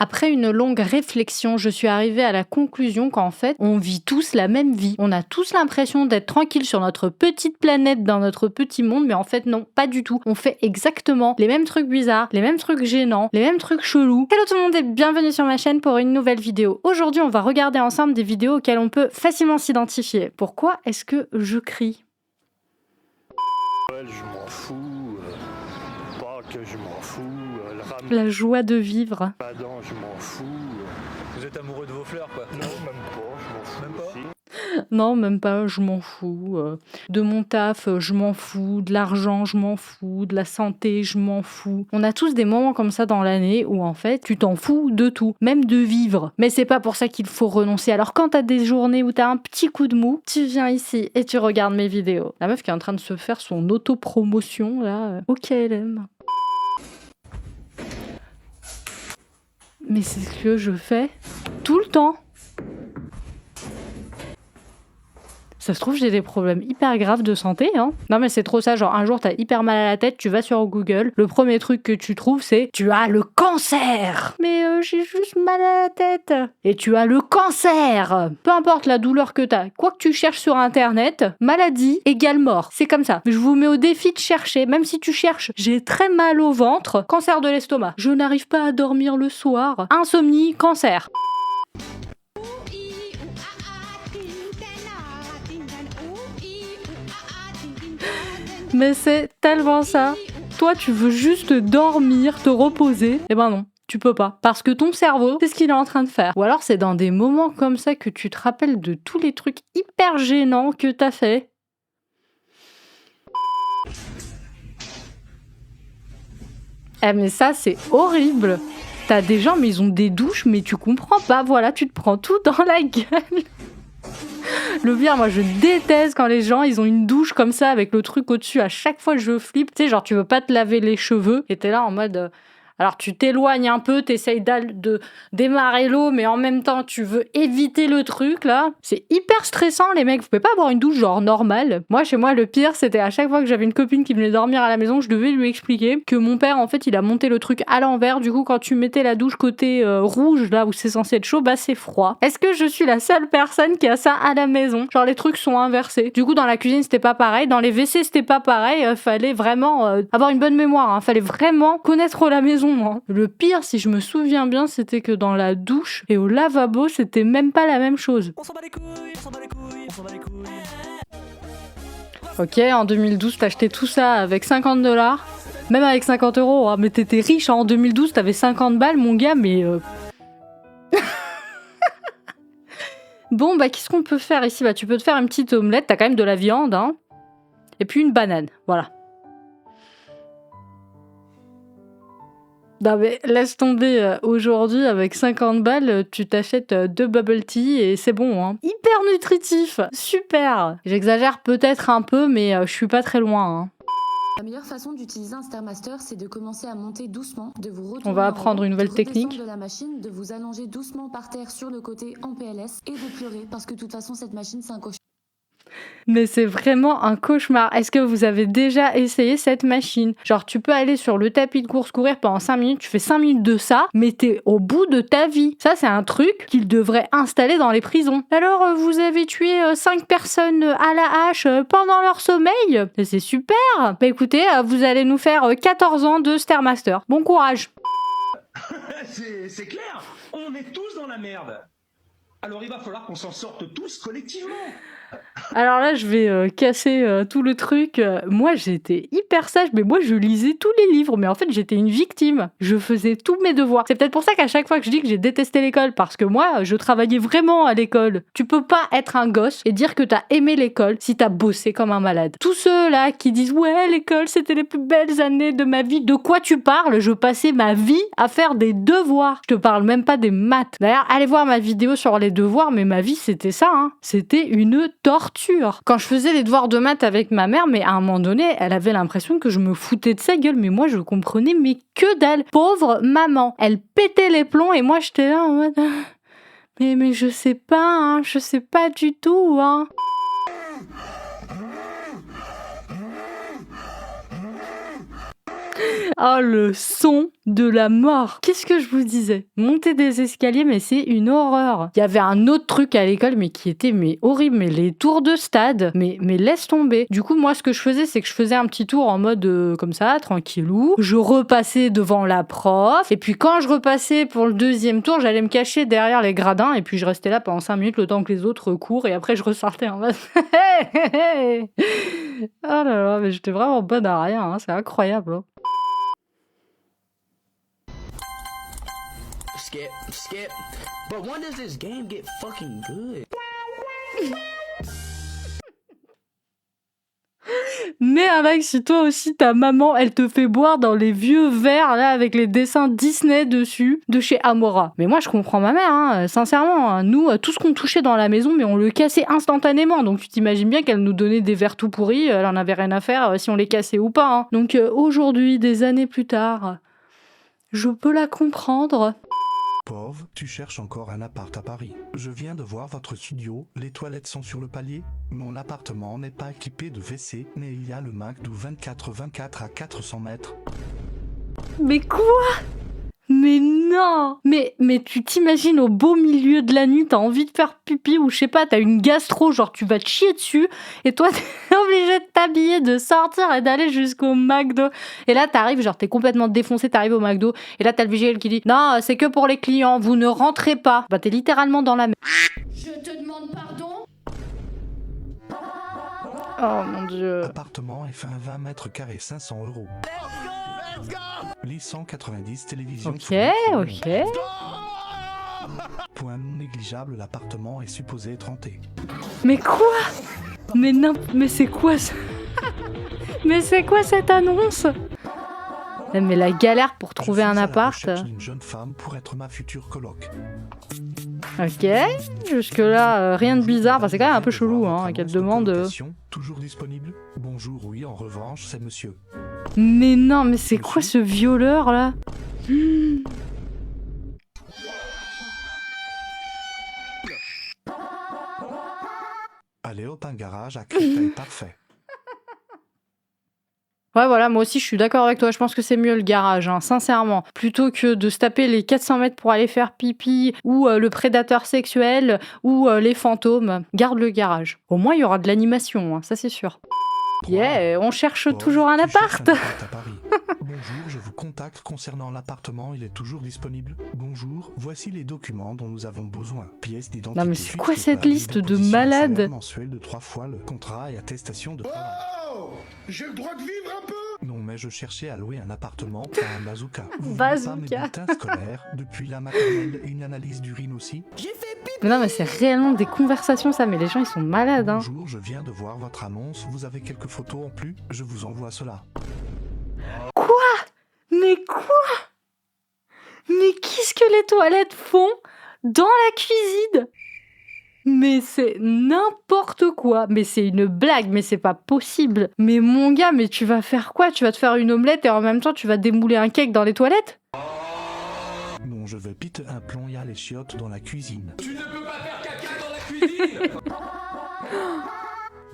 Après une longue réflexion, je suis arrivée à la conclusion qu'en fait, on vit tous la même vie. On a tous l'impression d'être tranquille sur notre petite planète, dans notre petit monde, mais en fait non, pas du tout. On fait exactement les mêmes trucs bizarres, les mêmes trucs gênants, les mêmes trucs chelous. Hello tout le monde et bienvenue sur ma chaîne pour une nouvelle vidéo. Aujourd'hui, on va regarder ensemble des vidéos auxquelles on peut facilement s'identifier. Pourquoi est-ce que je crie ? Je m'en fous, pas que je m'en fous, le ramadan, La joie de vivre. je m'en fous. Vous êtes amoureux de vos fleurs, quoi? Non, même pas, je m'en fous. Même pas aussi. Non, même pas, je m'en fous. De mon taf, je m'en fous. De l'argent, je m'en fous. De la santé, je m'en fous. On a tous des moments comme ça dans l'année où en fait, tu t'en fous de tout, même de vivre. Mais c'est pas pour ça qu'il faut renoncer. Alors quand t'as des journées où t'as un petit coup de mou, tu viens ici et tu regardes mes vidéos. La meuf qui est en train de se faire son autopromotion, là, au KLM. Mais c'est ce que je fais tout le temps. Ça se trouve, j'ai des problèmes hyper graves de santé, hein. Non mais c'est trop ça, genre un jour t'as hyper mal à la tête, tu vas sur Google, le premier truc que tu trouves c'est « Tu as le cancer !» Mais j'ai juste mal à la tête. Et tu as le cancer. Peu importe la douleur que t'as, quoi que tu cherches sur internet, maladie égale mort. C'est comme ça. Je vous mets au défi de chercher, même si tu cherches « J'ai très mal au ventre, cancer de l'estomac. Je n'arrive pas à dormir le soir, insomnie, cancer. » Mais c'est tellement ça. Toi, tu veux juste dormir, te reposer. Eh ben non, tu peux pas. Parce que ton cerveau, c'est ce qu'il est en train de faire. Ou alors, c'est dans des moments comme ça que tu te rappelles de tous les trucs hyper gênants que t'as fait. Eh mais ça, c'est horrible. T'as des gens, mais ils ont des douches, mais tu comprends pas. Voilà, tu te prends tout dans la gueule. Le pire, moi je déteste quand les gens ils ont une douche comme ça avec le truc au-dessus. À chaque fois je flippe. Tu sais, genre tu veux pas te laver les cheveux et t'es là en mode. Alors tu t'éloignes un peu, t'essayes de démarrer l'eau, mais en même temps tu veux éviter le truc là. C'est hyper stressant les mecs. Vous pouvez pas avoir une douche genre normale. Moi chez moi le pire c'était à chaque fois que j'avais une copine qui venait dormir à la maison, je devais lui expliquer que mon père en fait il a monté le truc à l'envers. Du coup quand tu mettais la douche côté rouge là où c'est censé être chaud, bah c'est froid. Est-ce que je suis la seule personne qui a ça à la maison? Genre les trucs sont inversés. Du coup dans la cuisine c'était pas pareil, dans les WC c'était pas pareil. Fallait vraiment avoir une bonne mémoire. Hein. Fallait vraiment connaître la maison. Hein. Le pire, si je me souviens bien, c'était que dans la douche et au lavabo, c'était même pas la même chose. On s'en bat les couilles, on s'en bat les couilles, on s'en bat les couilles. Ok, en 2012, t'achetais tout ça avec 50 $. Même avec 50 €, hein, mais t'étais riche. Hein. En 2012, t'avais 50 balles, mon gars, mais... Bon, bah, qu'est-ce qu'on peut faire ici? Bah, tu peux te faire une petite omelette, t'as quand même de la viande, hein. Et puis une banane, voilà. Non mais laisse tomber, aujourd'hui avec 50 balles, tu t'achètes 2 bubble tea et c'est bon, hein. Hyper nutritif, super. J'exagère peut-être un peu, mais je suis pas très loin, hein. La meilleure façon d'utiliser un Stairmaster, c'est de commencer à monter doucement, de vous retourner On va en apprendre haut, une nouvelle de redescendre technique. de la machine, de vous allonger doucement par terre sur le côté en PLS et de pleurer parce que de toute façon cette machine c'est un cauchemar. Mais c'est vraiment un cauchemar. Est-ce que vous avez déjà essayé cette machine? Genre, tu peux aller sur le tapis de course, courir pendant 5 minutes, tu fais 5 minutes de ça, mais t'es au bout de ta vie. Ça, c'est un truc qu'ils devraient installer dans les prisons. Alors, vous avez tué 5 personnes à la hache pendant leur sommeil? C'est super. Bah écoutez, vous allez nous faire 14 ans de Stairmaster. Bon courage. C'est clair, on est tous dans la merde. Alors il va falloir qu'on s'en sorte tous collectivement. Alors là, je vais casser tout le truc. Moi, j'étais hyper sage, mais moi, je lisais tous les livres. Mais en fait, j'étais une victime. Je faisais tous mes devoirs. C'est peut-être pour ça qu'à chaque fois que je dis que j'ai détesté l'école, parce que moi, je travaillais vraiment à l'école. Tu peux pas être un gosse et dire que t'as aimé l'école si t'as bossé comme un malade. Tous ceux-là qui disent « Ouais, l'école, c'était les plus belles années de ma vie », de quoi tu parles? Je passais ma vie à faire des devoirs. Je te parle même pas des maths. D'ailleurs, allez voir ma vidéo sur les devoirs, mais ma vie, c'était ça. Hein. C'était une torture. Quand je faisais les devoirs de maths avec ma mère, mais à un moment donné, elle avait l'impression que je me foutais de sa gueule, mais moi je comprenais mais que dalle. Pauvre maman, elle pétait les plombs et moi j'étais là en mode mais je sais pas, hein, je sais pas du tout, hein. Oh, le son de la mort. Qu'est-ce que je vous disais? Monter des escaliers, mais c'est une horreur. Il y avait un autre truc à l'école, mais qui était horrible. Mais les tours de stade, mais laisse tomber. Du coup, moi, ce que je faisais, c'est que je faisais un petit tour en mode comme ça, tranquillou. Je repassais devant la prof. Et puis quand je repassais pour le deuxième tour, j'allais me cacher derrière les gradins. Et puis je restais là pendant 5 minutes, le temps que les autres courent. Et après, je ressortais en mode... Oh là là, mais j'étais vraiment bonne à rien. Hein. C'est incroyable. Hein. Skip. But when does this game get fucking good? Mais Alex, si toi aussi ta maman, elle te fait boire dans les vieux verres là avec les dessins Disney dessus de chez Amora. Mais moi je comprends ma mère, hein, sincèrement. Hein. Nous, tout ce qu'on touchait dans la maison, mais on le cassait instantanément. Donc tu t'imagines bien qu'elle nous donnait des verres tout pourris, elle en avait rien à faire si on les cassait ou pas. Hein. Donc aujourd'hui, des années plus tard, je peux la comprendre. Pauvre, tu cherches encore un appart à Paris. Je viens de voir votre studio, les toilettes sont sur le palier. Mon appartement n'est pas équipé de WC, mais il y a le McDo 24/24 à 400 mètres. Mais quoi? Mais non! Mais tu t'imagines au beau milieu de la nuit, t'as envie de faire pipi ou je sais pas, t'as une gastro, genre tu vas te chier dessus et toi t'es obligé de t'habiller, de sortir et d'aller jusqu'au McDo. Et là t'arrives, genre t'es complètement défoncé, t'arrives au McDo et là t'as le vigile qui dit non, c'est que pour les clients, vous ne rentrez pas. Bah t'es littéralement dans la merde. Je te demande pardon? Oh mon dieu. Appartement F1 20 mètres carrés 500 €. Lit 190 télévision. Ok. Point non négligeable, l'appartement est supposé être hanté. Mais quoi? Mais non, mais c'est quoi ça? Mais c'est quoi cette annonce? Mais la galère pour trouver un appart. Je suis à la recherche d'une jeune femme pour être ma future coloc. Ok, jusque là rien de bizarre, enfin, c'est quand même un peu chelou hein, qu'elle demande. Toujours disponible? Bonjour, oui, en revanche, c'est monsieur. Mais non, mais c'est quoi ce violeur là? Allez hop, un garage à Créteil, parfait. Ouais, voilà, moi aussi je suis d'accord avec toi. Je pense que c'est mieux le garage, hein, sincèrement. Plutôt que de se taper les 400 mètres pour aller faire pipi, ou le prédateur sexuel, ou les fantômes. Garde le garage. Au moins il y aura de l'animation, hein, ça c'est sûr. Yeah, on cherche toujours un appart. À Paris. Bonjour, je vous contacte concernant l'appartement, il est toujours disponible. Bonjour, voici les documents dont nous avons besoin. Pièce d'identité. Non mais c'est quoi cette liste de malades? Mensuel de 3 fois le contrat et attestation de travail. Oh, j'ai le droit de vivre un peu. Non mais je cherchais à louer un appartement pour un bazooka. Vous Bazooka. voulez pas mes bulletins scolaires, depuis la maternelle et une analyse d'urine aussi. J'ai fait pipi. Mais non mais c'est réellement des conversations ça, mais les gens ils sont malades hein. Bonjour, je viens de voir votre annonce, vous avez quelques photos en plus, je vous envoie cela. Quoi? Mais quoi? Mais qu'est-ce que les toilettes font dans la cuisine? Mais c'est n'importe quoi. Mais c'est une blague, mais c'est pas possible. Mais mon gars, mais tu vas faire quoi? Tu vas te faire une omelette et en même temps tu vas démouler un cake dans les toilettes? Non, je veux pite un plomb, il y a les chiottes dans la cuisine. Tu ne peux pas faire caca dans la cuisine.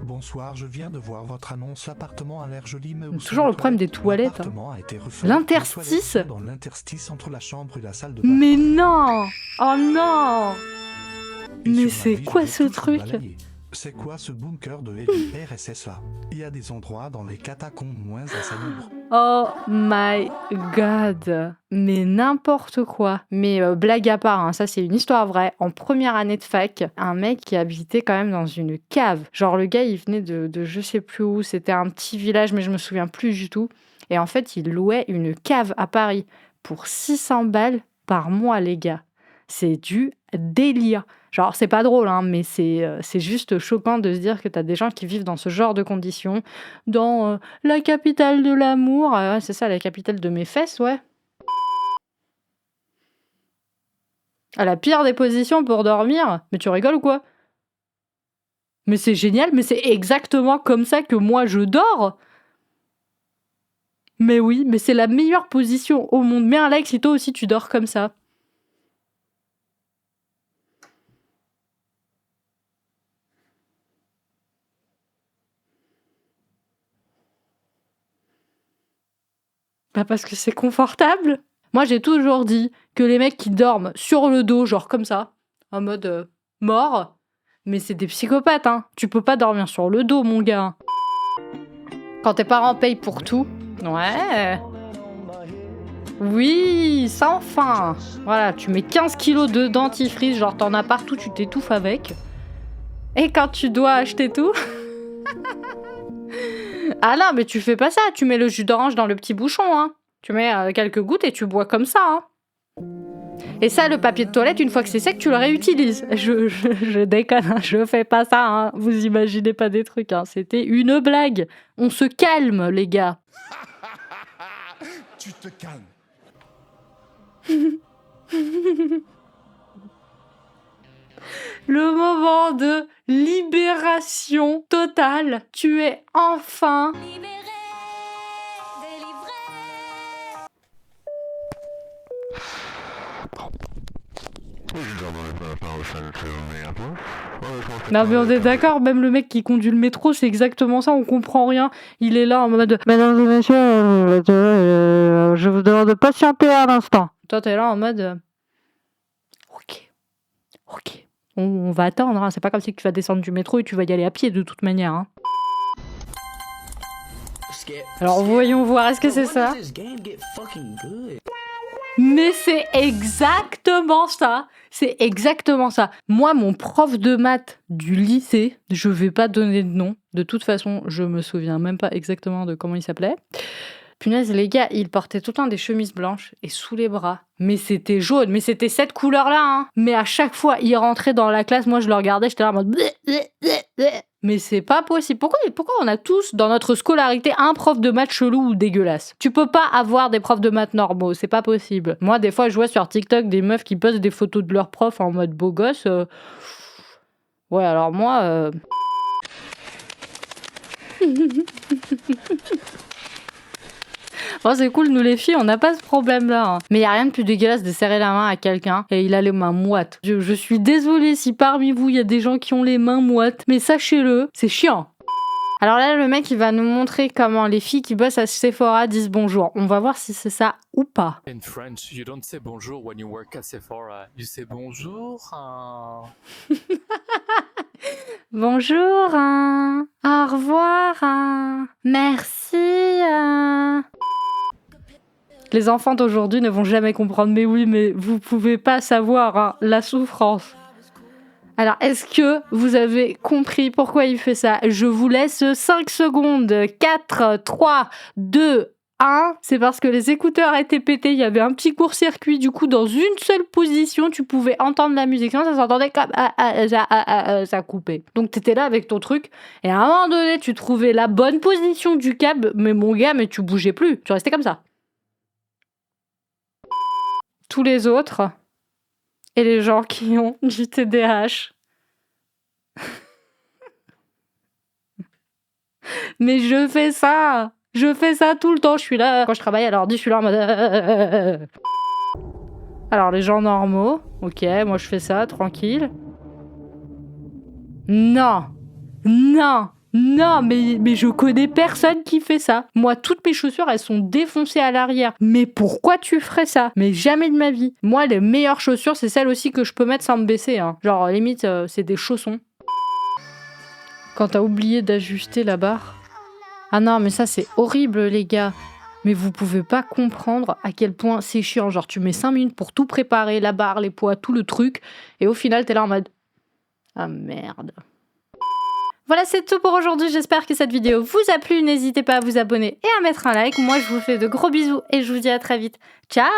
Bonsoir, je viens de voir votre annonce. L'appartement a l'air joli, mais où toujours sont le problème des toilettes. L'appartement a été refait. L'interstice. Les toilettes sont dans l'interstice entre la chambre et la salle de bain. Mais non! Oh non! Et Mais sur ma c'est vie, quoi je vais ce toujours truc? balayer. C'est quoi ce bunker de RSS là? Il y a des endroits dans les catacombes moins insalubres. Oh my god. Mais n'importe quoi. Mais blague à part, hein, ça c'est une histoire vraie. En première année de fac, un mec qui habitait quand même dans une cave. Genre le gars il venait de je sais plus où, c'était un petit village mais je me souviens plus du tout. Et en fait il louait une cave à Paris pour 600 balles par mois les gars. C'est du délire. Genre, c'est pas drôle, hein, mais c'est juste choquant de se dire que t'as des gens qui vivent dans ce genre de conditions, dans la capitale de l'amour. Ouais, c'est ça, la capitale de mes fesses, ouais. À la pire des positions pour dormir. Mais tu rigoles ou quoi? Mais c'est génial, mais c'est exactement comme ça que moi je dors. Mais oui, mais c'est la meilleure position au monde. Mais Alex, si toi aussi tu dors comme ça. Bah parce que c'est confortable. Moi, j'ai toujours dit que les mecs qui dorment sur le dos, genre comme ça, en mode mort, mais c'est des psychopathes, hein. Tu peux pas dormir sur le dos, mon gars. Quand tes parents payent pour tout, ouais. Oui, sans fin. Voilà, tu mets 15 kilos de dentifrice, genre t'en as partout, tu t'étouffes avec. Et quand tu dois acheter tout... Ah non, mais tu fais pas ça, tu mets le jus d'orange dans le petit bouchon, hein. Tu mets quelques gouttes et tu bois comme ça, hein. Et ça, le papier de toilette, une fois que c'est sec, tu le réutilises. Je déconne, hein, je fais pas ça, hein. Vous imaginez pas des trucs, hein. C'était une blague. On se calme, les gars. Tu te calmes. Le moment de libération totale. Tu es enfin... Non mais on est d'accord, même le mec qui conduit le métro, c'est exactement ça, on comprend rien. Il est là en mode « Mesdames et messieurs, je vous demande de patienter un instant. » Toi t'es là en mode « Ok, on va attendre, hein. C'est pas comme si tu vas descendre du métro et tu vas y aller à pied de toute manière. Hein. » Alors voyons voir, est-ce que c'est ça? Mais c'est exactement ça. C'est exactement ça. Moi, mon prof de maths du lycée, je vais pas donner de nom. De toute façon, je me souviens même pas exactement de comment il s'appelait. Punaise, les gars, il portait tout le temps des chemises blanches et sous les bras. Mais c'était jaune, mais c'était cette couleur-là. Hein. Mais à chaque fois, il rentrait dans la classe, moi je le regardais, j'étais là en mode... Mais c'est pas possible. Pourquoi on a tous, dans notre scolarité, un prof de maths chelou ou dégueulasse? Tu peux pas avoir des profs de maths normaux, c'est pas possible. Moi, des fois, je vois sur TikTok des meufs qui postent des photos de leurs profs en mode beau gosse. Ouais, alors moi... Bon, c'est cool, nous les filles, on n'a pas ce problème-là. Hein. Mais il n'y a rien de plus dégueulasse de serrer la main à quelqu'un et il a les mains moites. Je suis désolée si parmi vous, il y a des gens qui ont les mains moites, mais sachez-le, c'est chiant. Alors là, le mec, il va nous montrer comment les filles qui bossent à Sephora disent bonjour. On va voir si c'est ça ou pas. In French, you don't say bonjour when you work at Sephora. You say bonjour. Bonjour. Au revoir. Merci. Les enfants d'aujourd'hui ne vont jamais comprendre. Mais oui, mais vous pouvez pas savoir hein, la souffrance. Alors, est-ce que vous avez compris pourquoi il fait ça? Je vous laisse 5 secondes. 4, 3, 2, 1. C'est parce que les écouteurs étaient pétés. Il y avait un petit court-circuit. Du coup, dans une seule position, tu pouvais entendre la musique. Sinon, ça s'entendait comme ça coupait. Donc, t'étais là avec ton truc. Et à un moment donné, tu trouvais la bonne position du câble. Mais mon gars, mais tu bougeais plus. Tu restais comme ça. Tous les autres... et les gens qui ont du TDAH. Mais je fais ça tout le temps. Je suis là, quand je travaille à l'ordi, je suis là en mode... Alors, les gens normaux, ok, moi je fais ça, tranquille. Non, mais je connais personne qui fait ça. Moi, toutes mes chaussures, elles sont défoncées à l'arrière. Mais pourquoi tu ferais ça? Mais jamais de ma vie. Moi, les meilleures chaussures, c'est celles aussi que je peux mettre sans me baisser. Hein. Genre, limite, c'est des chaussons. Quand t'as oublié d'ajuster la barre. Ah non, mais ça, c'est horrible, les gars. Mais vous pouvez pas comprendre à quel point c'est chiant. Genre, tu mets 5 minutes pour tout préparer, la barre, les poids, tout le truc. Et au final, t'es là en mode... ah merde. Voilà, c'est tout pour aujourd'hui. J'espère que cette vidéo vous a plu. N'hésitez pas à vous abonner et à mettre un like. Moi, je vous fais de gros bisous et je vous dis à très vite. Ciao!